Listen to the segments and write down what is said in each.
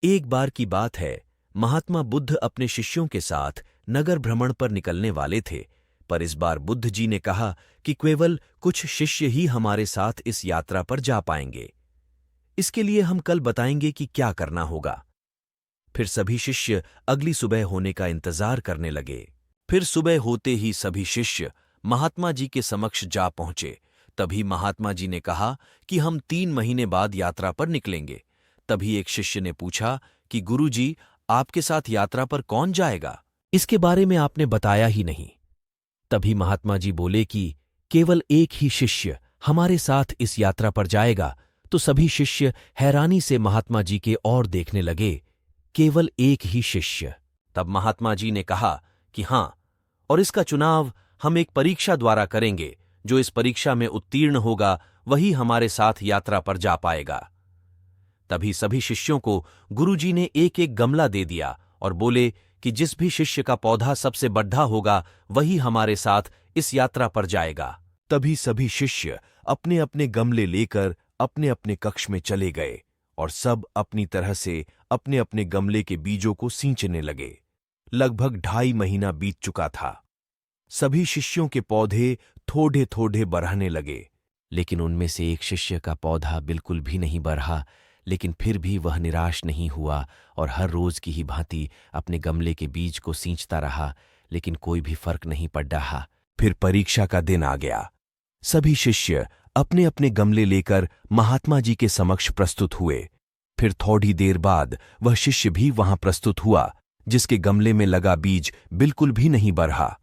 एक बार की बात है, महात्मा बुद्ध अपने शिष्यों के साथ नगर भ्रमण पर निकलने वाले थे, पर इस बार बुद्ध जी ने कहा कि केवल कुछ शिष्य ही हमारे साथ इस यात्रा पर जा पाएंगे। इसके लिए हम कल बताएंगे कि क्या करना होगा। फिर सभी शिष्य अगली सुबह होने का इंतजार करने लगे। फिर सुबह होते ही सभी शिष्य महात्मा जी के समक्ष जा पहुंचे। तभी महात्मा जी ने कहा कि हम 3 महीने बाद यात्रा पर निकलेंगे। तभी एक शिष्य ने पूछा कि गुरु जी, आपके साथ यात्रा पर कौन जाएगा? इसके बारे में आपने बताया ही नहीं। तभी महात्मा जी बोले कि केवल एक ही शिष्य हमारे साथ इस यात्रा पर जाएगा। तो सभी शिष्य हैरानी से महात्मा जी के ओर देखने लगे। केवल एक ही शिष्य। तब महात्मा जी ने कहा कि हाँ, और इसका चुनाव हम एक परीक्षा द्वारा करेंगे। जो इस परीक्षा में उत्तीर्ण होगा वही हमारे साथ यात्रा पर जा पाएगा। तभी सभी शिष्यों को गुरुजी ने एक एक गमला दे दिया और बोले कि जिस भी शिष्य का पौधा सबसे बड़ा होगा वही हमारे साथ इस यात्रा पर जाएगा। तभी सभी शिष्य अपने अपने गमले लेकर अपने अपने कक्ष में चले गए और सब अपनी तरह से अपने अपने गमले के बीजों को सींचने लगे। लगभग 2.5 महीना बीत चुका था। सभी शिष्यों के पौधे थोड़े थोड़े बढ़ने लगे, लेकिन उनमें से एक शिष्य का पौधा बिल्कुल भी नहीं बढ़ा। लेकिन फिर भी वह निराश नहीं हुआ और हर रोज की ही भांति अपने गमले के बीज को सींचता रहा, लेकिन कोई भी फर्क नहीं पड़ रहा। फिर परीक्षा का दिन आ गया। सभी शिष्य अपने अपने गमले लेकर महात्मा जी के समक्ष प्रस्तुत हुए। फिर थोड़ी देर बाद वह शिष्य भी वहां प्रस्तुत हुआ जिसके गमले में लगा बीज बिल्कुल भी नहीं बढ़ा।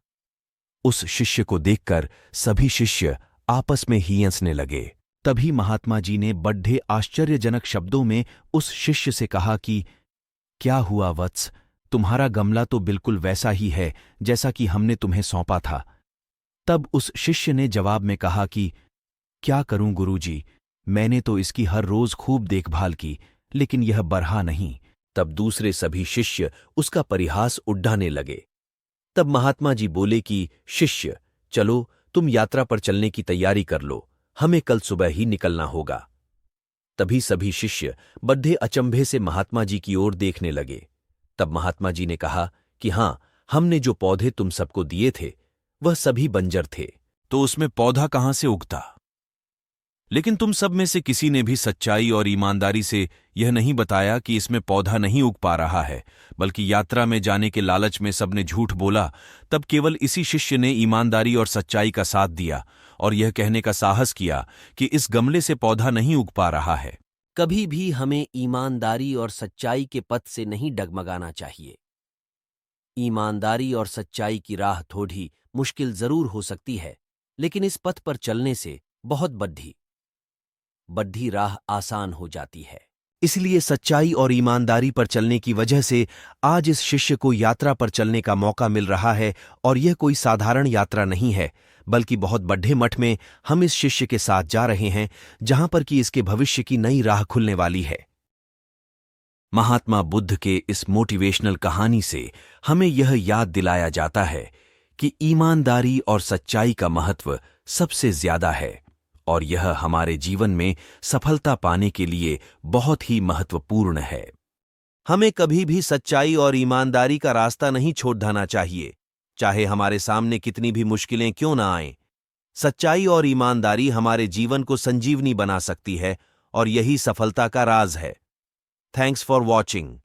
उस शिष्य को देखकर सभी शिष्य आपस में ही हंसने लगे। तभी महात्मा जी ने बड़े आश्चर्यजनक शब्दों में उस शिष्य से कहा कि क्या हुआ वत्स, तुम्हारा गमला तो बिल्कुल वैसा ही है जैसा कि हमने तुम्हें सौंपा था। तब उस शिष्य ने जवाब में कहा कि क्या करूं गुरुजी, मैंने तो इसकी हर रोज खूब देखभाल की, लेकिन यह बढ़ा नहीं। तब दूसरे सभी शिष्य उसका परिहास उड़ाने लगे। तब महात्मा जी बोले कि शिष्य, चलो तुम यात्रा पर चलने की तैयारी कर लो, हमें कल सुबह ही निकलना होगा। तभी सभी शिष्य बड़े अचंभे से महात्मा जी की ओर देखने लगे। तब महात्मा जी ने कहा कि हाँ, हमने जो पौधे तुम सबको दिए थे वह सभी बंजर थे, तो उसमें पौधा कहां से उगता? लेकिन तुम सब में से किसी ने भी सच्चाई और ईमानदारी से यह नहीं बताया कि इसमें पौधा नहीं उग पा रहा है, बल्कि यात्रा में जाने के लालच में सबने झूठ बोला। तब केवल इसी शिष्य ने ईमानदारी और सच्चाई का साथ दिया और यह कहने का साहस किया कि इस गमले से पौधा नहीं उग पा रहा है। कभी भी हमें ईमानदारी और सच्चाई के पथ से नहीं डगमगाना चाहिए। ईमानदारी और सच्चाई की राह थोड़ी मुश्किल जरूर हो सकती है, लेकिन इस पथ पर चलने से बहुत बड्ढी राह आसान हो जाती है। इसलिए सच्चाई और ईमानदारी पर चलने की वजह से आज इस शिष्य को यात्रा पर चलने का मौका मिल रहा है, और यह कोई साधारण यात्रा नहीं है, बल्कि बहुत बड़े मठ में हम इस शिष्य के साथ जा रहे हैं, जहां पर कि इसके भविष्य की नई राह खुलने वाली है। महात्मा बुद्ध के इस मोटिवेशनल कहानी से हमें यह याद दिलाया जाता है कि ईमानदारी और सच्चाई का महत्व सबसे ज्यादा है, और यह हमारे जीवन में सफलता पाने के लिए बहुत ही महत्वपूर्ण है। हमें कभी भी सच्चाई और ईमानदारी का रास्ता नहीं छोड़ देना चाहिए, चाहे हमारे सामने कितनी भी मुश्किलें क्यों ना आएं। सच्चाई और ईमानदारी हमारे जीवन को संजीवनी बना सकती है, और यही सफलता का राज है। Thanks for watching.